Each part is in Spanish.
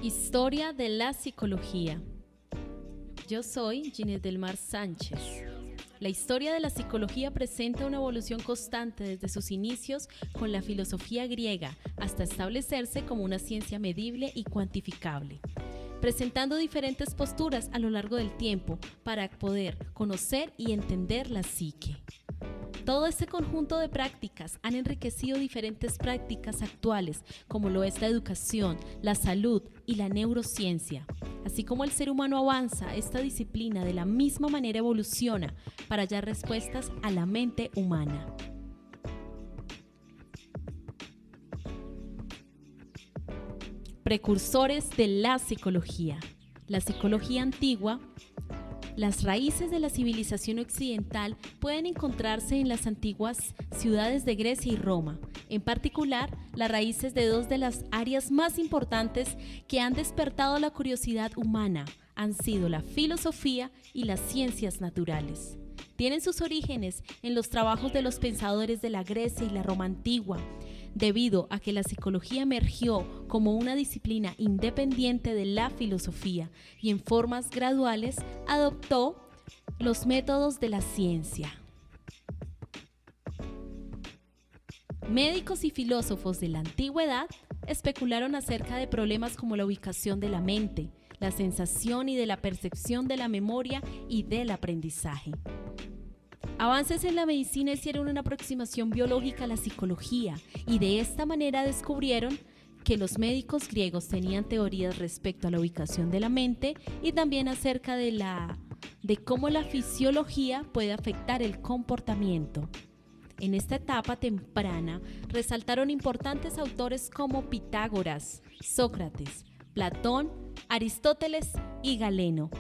Historia de la psicología. Yo soy Ginette del Mar Sánchez. La historia de la psicología presenta una evolución constante desde sus inicios con la filosofía griega hasta establecerse como una ciencia medible y cuantificable, presentando diferentes posturas a lo largo del tiempo para poder conocer y entender la psique. Todo este conjunto de prácticas han enriquecido diferentes prácticas actuales, como lo es la educación, la salud y la neurociencia. Así como el ser humano avanza, esta disciplina de la misma manera evoluciona para hallar respuestas a la mente humana. Precursores de la psicología. La psicología antigua. Las raíces de la civilización occidental pueden encontrarse en las antiguas ciudades de Grecia y Roma, en particular las raíces de dos de las áreas más importantes que han despertado la curiosidad humana han sido la filosofía y las ciencias naturales. Tienen sus orígenes en los trabajos de los pensadores de la Grecia y la Roma antigua, debido a que la psicología emergió como una disciplina independiente de la filosofía y en formas graduales adoptó los métodos de la ciencia. Médicos y filósofos de la antigüedad especularon acerca de problemas como la ubicación de la mente, la sensación y de la percepción de la memoria y del aprendizaje. Avances en la medicina hicieron una aproximación biológica a la psicología y de esta manera descubrieron que los médicos griegos tenían teorías respecto a la ubicación de la mente y también acerca de cómo la fisiología puede afectar el comportamiento. En esta etapa temprana resaltaron importantes autores como Pitágoras, Sócrates, Platón, Aristóteles y Galeno.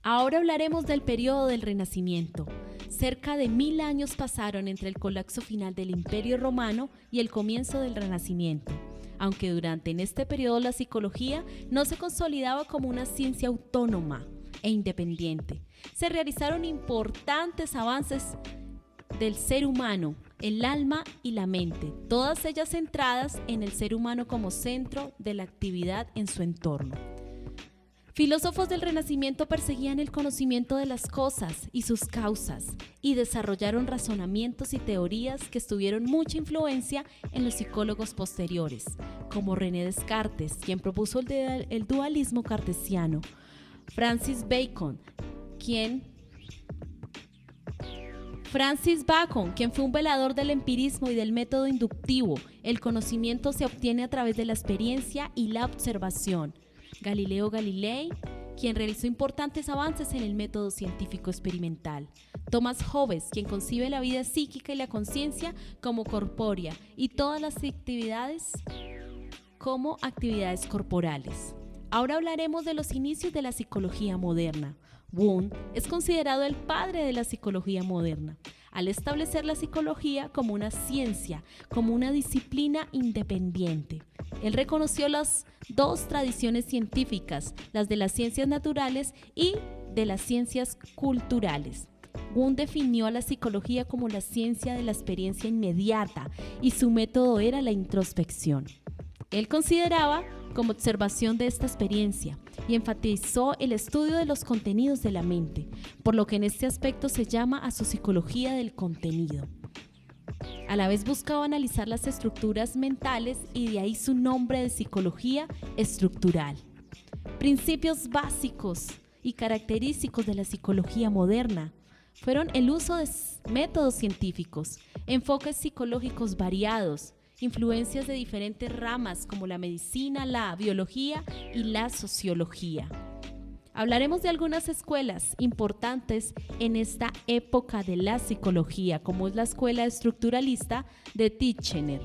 Ahora hablaremos del periodo del Renacimiento. Cerca de 1000 años pasaron entre el colapso final del Imperio Romano y el comienzo del Renacimiento, aunque en este periodo la psicología no se consolidaba como una ciencia autónoma e independiente. Se realizaron importantes avances del ser humano, el alma y la mente, todas ellas centradas en el ser humano como centro de la actividad en su entorno. Filósofos del Renacimiento perseguían el conocimiento de las cosas y sus causas y desarrollaron razonamientos y teorías que tuvieron mucha influencia en los psicólogos posteriores, como René Descartes, quien propuso el dualismo cartesiano, Francis Bacon, quien fue un velador del empirismo y del método inductivo. El conocimiento se obtiene a través de la experiencia y la observación. Galileo Galilei, quien realizó importantes avances en el método científico experimental. Thomas Hobbes, quien concibe la vida psíquica y la conciencia como corpórea y todas las actividades como actividades corporales. Ahora hablaremos de los inicios de la psicología moderna. Wundt es considerado el padre de la psicología moderna, al establecer la psicología como una ciencia, como una disciplina independiente. Él reconoció las dos tradiciones científicas, las de las ciencias naturales y de las ciencias culturales. Wundt definió a la psicología como la ciencia de la experiencia inmediata y su método era la introspección. Él consideraba como observación de esta experiencia y enfatizó el estudio de los contenidos de la mente, por lo que en este aspecto se llama a su psicología del contenido. A la vez buscaba analizar las estructuras mentales y de ahí su nombre de psicología estructural. Principios básicos y característicos de la psicología moderna fueron el uso de métodos científicos, enfoques psicológicos variados, influencias de diferentes ramas como la medicina, la biología y la sociología. Hablaremos de algunas escuelas importantes en esta época de la psicología, como es la escuela estructuralista de Titchener.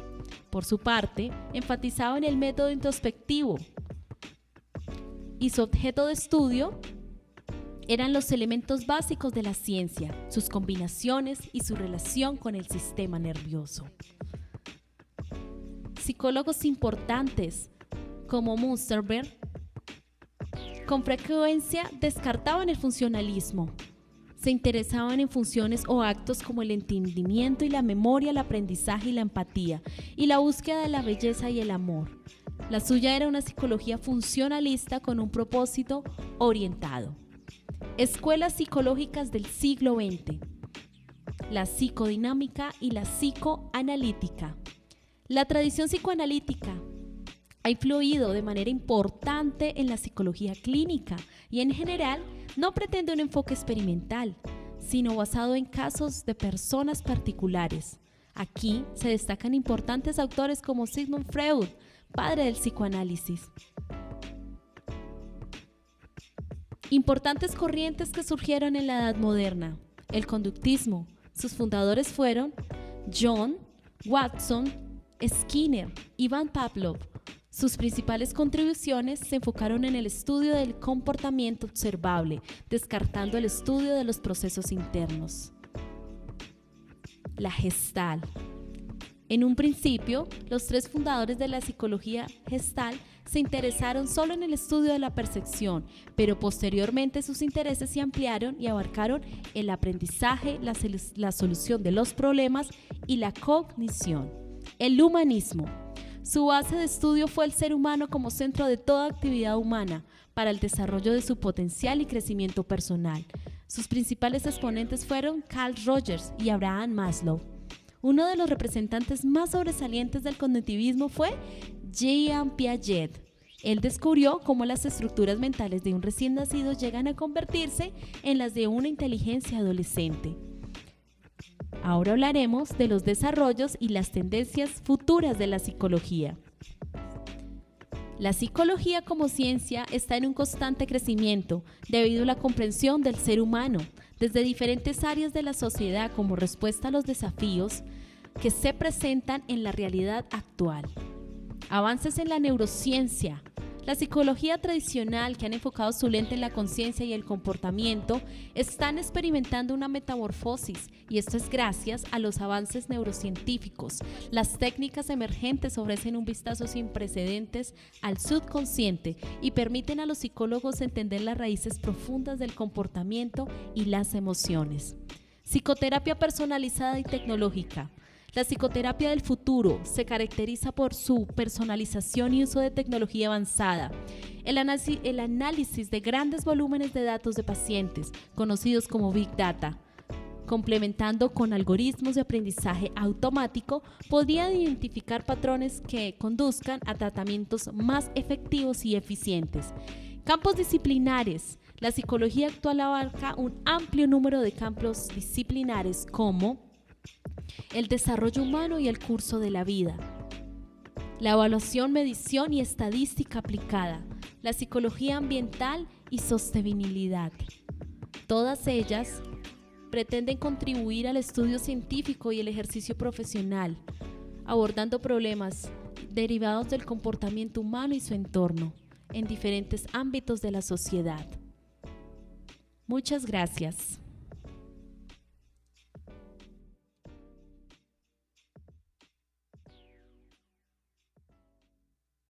Por su parte, enfatizaba en el método introspectivo y su objeto de estudio eran los elementos básicos de la ciencia, sus combinaciones y su relación con el sistema nervioso. Psicólogos importantes como Münsterberg con frecuencia descartaban el funcionalismo. Se interesaban en funciones o actos como el entendimiento y la memoria, el aprendizaje y la empatía, y la búsqueda de la belleza y el amor. La suya era una psicología funcionalista con un propósito orientado. Escuelas psicológicas del siglo XX. La psicodinámica y la psicoanalítica. La tradición psicoanalítica ha influido de manera importante en la psicología clínica y en general no pretende un enfoque experimental, sino basado en casos de personas particulares. Aquí se destacan importantes autores como Sigmund Freud, padre del psicoanálisis. Importantes corrientes que surgieron en la Edad Moderna. El conductismo. Sus fundadores fueron John Watson, Skinner y Van Pavlov. Sus principales contribuciones se enfocaron en el estudio del comportamiento observable, descartando el estudio de los procesos internos. La Gestalt. En un principio, los tres fundadores de la psicología Gestalt se interesaron solo en el estudio de la percepción, pero posteriormente sus intereses se ampliaron y abarcaron el aprendizaje, la solución de los problemas y la cognición. El humanismo. Su base de estudio fue el ser humano como centro de toda actividad humana para el desarrollo de su potencial y crecimiento personal. Sus principales exponentes fueron Carl Rogers y Abraham Maslow. Uno de los representantes más sobresalientes del cognitivismo fue Jean Piaget. Él descubrió cómo las estructuras mentales de un recién nacido llegan a convertirse en las de una inteligencia adolescente. Ahora hablaremos de los desarrollos y las tendencias futuras de la psicología. La psicología como ciencia está en un constante crecimiento debido a la comprensión del ser humano desde diferentes áreas de la sociedad como respuesta a los desafíos que se presentan en la realidad actual. Avances en la neurociencia. La psicología tradicional, que han enfocado su lente en la conciencia y el comportamiento, están experimentando una metamorfosis, y esto es gracias a los avances neurocientíficos. Las técnicas emergentes ofrecen un vistazo sin precedentes al subconsciente y permiten a los psicólogos entender las raíces profundas del comportamiento y las emociones. Psicoterapia personalizada y tecnológica. La psicoterapia del futuro se caracteriza por su personalización y uso de tecnología avanzada. El análisis de grandes volúmenes de datos de pacientes, conocidos como Big Data, complementando con algoritmos de aprendizaje automático, podría identificar patrones que conduzcan a tratamientos más efectivos y eficientes. Campos disciplinares. La psicología actual abarca un amplio número de campos disciplinares como el desarrollo humano y el curso de la vida, la evaluación, medición y estadística aplicada, la psicología ambiental y sostenibilidad. Todas ellas pretenden contribuir al estudio científico y el ejercicio profesional, abordando problemas derivados del comportamiento humano y su entorno en diferentes ámbitos de la sociedad. Muchas gracias.